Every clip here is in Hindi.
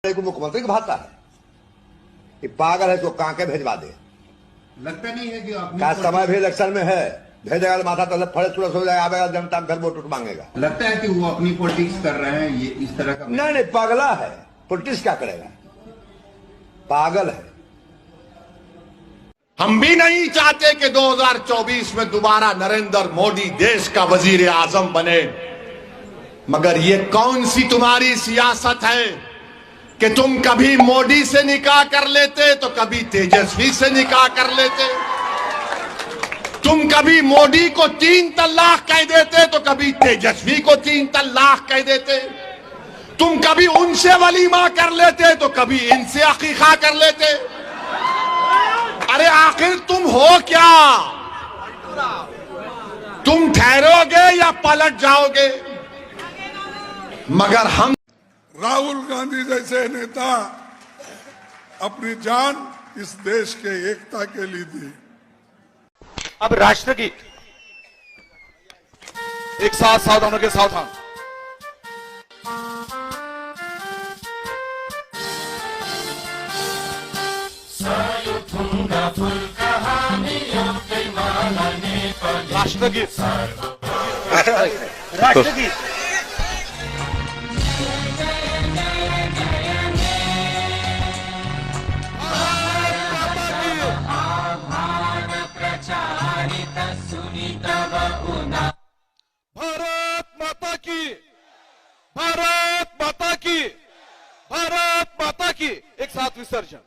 को मुख्यमंत्री को भाता है कि पागल है तो कांके भेजवा दे। लगता नहीं है कि क्या समय भी इलेक्शन में है, भेजेगा माथा तो फड़े तुरंत हो जाएगा, आवेगा जनता फिर वोट मांगेगा। लगता है कि वो अपनी पॉलिटिक्स कर रहे हैं, ये इस तरह का नहीं पागला है, पॉलिटिक्स क्या करेगा, पागल है। हम भी नहीं चाहते कि 2024 में दोबारा नरेंद्र मोदी देश का वजीर आजम बने, मगर ये कौन सी तुम्हारी सियासत है कि तुम कभी मोदी से निकाह कर लेते तो कभी तेजस्वी से निकाह कर लेते, तुम कभी मोदी को 3 तलाक कह देते तो कभी तेजस्वी को 3 तलाक कह देते, तुम कभी उनसे वलीमा कर लेते तो कभी इनसे अकीका कर लेते। अरे आखिर तुम हो क्या? तुम ठहरोगे या पलट जाओगे? मगर हम राहुल गांधी जैसे नेता अपनी जान इस देश के एकता के लिए दी। अब राष्ट्रगीत एक साथ सावधानों के सावधान। राष्ट्रगीत राष्ट्रगीत भारत माता की, भारत माता की, भारत माता की। एक साथ विसर्जन।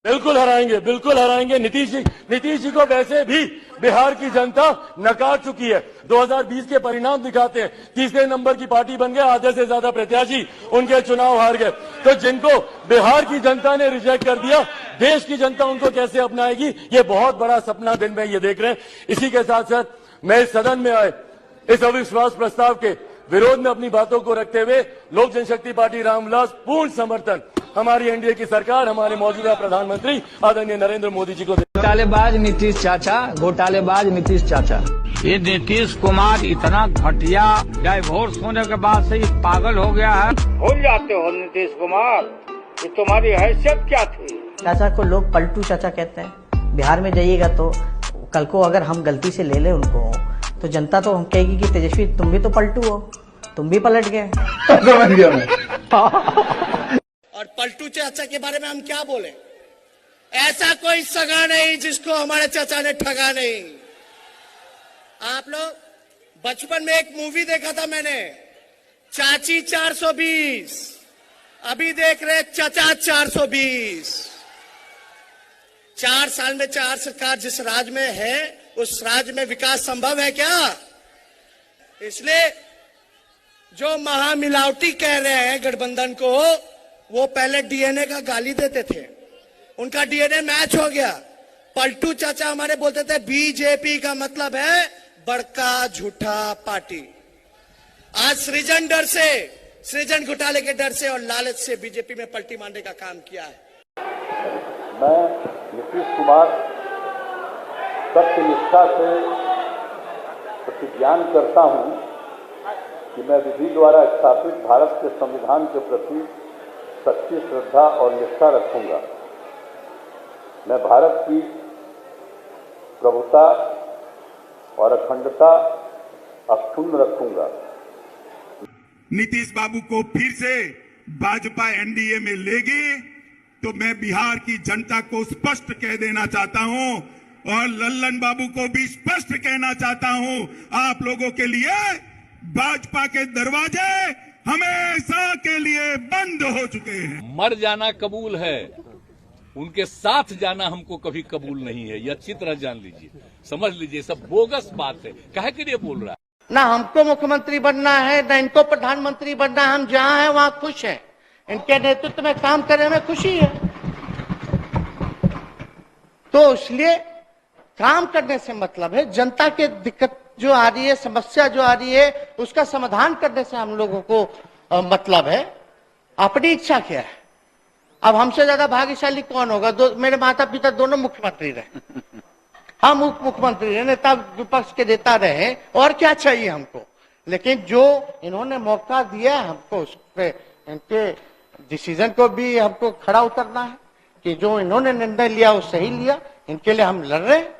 बिल्कुल हराएंगे नीतीश जी को वैसे भी बिहार की जनता नकार चुकी है। 2020 के परिणाम दिखाते हैं, तीसरे नंबर की पार्टी बन गए, आधे से ज्यादा प्रत्याशी उनके चुनाव हार गए। तो जिनको बिहार की जनता ने रिजेक्ट कर दिया, देश की जनता उनको कैसे अपनाएगी, ये बहुत बड़ा सपना दिन में ये देख रहे हैं। इसी के साथ साथ मैं इस सदन में आए इस अविश्वास प्रस्ताव के विरोध में अपनी बातों को रखते हुए लोक जनशक्ति पार्टी रामविलास पूर्ण समर्थन हमारी एनडीए की सरकार, हमारे मौजूदा प्रधानमंत्री आदरणीय नरेंद्र मोदी जी को। घोटालेबाज नीतीश चाचा, घोटालेबाज नीतीश चाचा। ये नीतीश कुमार इतना घटिया, डाइवोर्स होने के बाद से पागल हो गया है। भूल जाते हो नीतीश कुमार, ये तुम्हारी हैसियत क्या थी? चाचा को लोग पलटू चाचा कहते हैं। बिहार में जाइएगा तो कल को अगर हम गलती से ले ले उनको, तो जनता तो हम कहेगी कि तेजस्वी तुम भी तो पलटू हो, तुम भी पलट गए। और पलटू चाचा के बारे में हम क्या बोले? ऐसा कोई सगा नहीं जिसको हमारे चाचा ने ठगा नहीं। आप लोग बचपन में एक मूवी देखा था मैंने, चाची 420, अभी देख रहे चाचा 420। 4 साल में 4 सरकार जिस राज्य में है, उस राज्य में विकास संभव है क्या? इसलिए जो महामिलावटी कह रहे हैं गठबंधन को, वो पहले डीएनए का गाली देते थे, उनका डीएनए मैच हो गया। पलटू चाचा हमारे बोलते थे बीजेपी का मतलब है बड़का झूठा पार्टी। आज सृजन डर से, सृजन घोटाले के डर से और लालच से बीजेपी में पलटी मारने का काम किया है। मैं नीतीश कुमार सत्यनिष्ठा से प्रतिज्ञान करता हूं कि मैं विधि द्वारा स्थापित भारत के संविधान के प्रति सच्ची श्रद्धा और निष्ठा रखूंगा। मैं भारत की प्रभुता और अखंडता अक्षुण्ण रखूंगा। नीतीश बाबू को फिर से भाजपा एनडीए में लेगी तो मैं बिहार की जनता को स्पष्ट कह देना चाहता हूं, और लल्लन बाबू को भी स्पष्ट कहना चाहता हूं, आप लोगों के लिए भाजपा के दरवाजे हमेशा के लिए बंद हो चुके हैं। मर जाना कबूल है, उनके साथ जाना हमको कभी कबूल नहीं है। ये अच्छी तरह जान लीजिए, समझ लीजिए, सब बोगस बात है। काहे के लिए बोल रहा है? ना हमको मुख्यमंत्री बनना है, ना इनको प्रधानमंत्री बनना है। हम जहां हैं वहां खुश हैं, इनके नेतृत्व में काम करने में खुशी है। तो इसलिए काम करने से मतलब है जनता के दिक्कत जो आ रही है, समस्या जो आ रही है, उसका समाधान करने से हम लोगों को मतलब है। अपनी इच्छा क्या है? अब हमसे ज्यादा भाग्यशाली कौन होगा? मेरे माता पिता दोनों मुख्यमंत्री रहे, हम उप मुख्यमंत्री रहे, नेता विपक्ष के नेता रहे, और क्या चाहिए हमको? लेकिन जो इन्होंने मौका दिया हमको, उस पे इनके डिसीजन को भी हमको खड़ा उतरना है कि जो इन्होंने निर्णय लिया वो सही लिया, इनके लिए हम लड़ रहे हैं।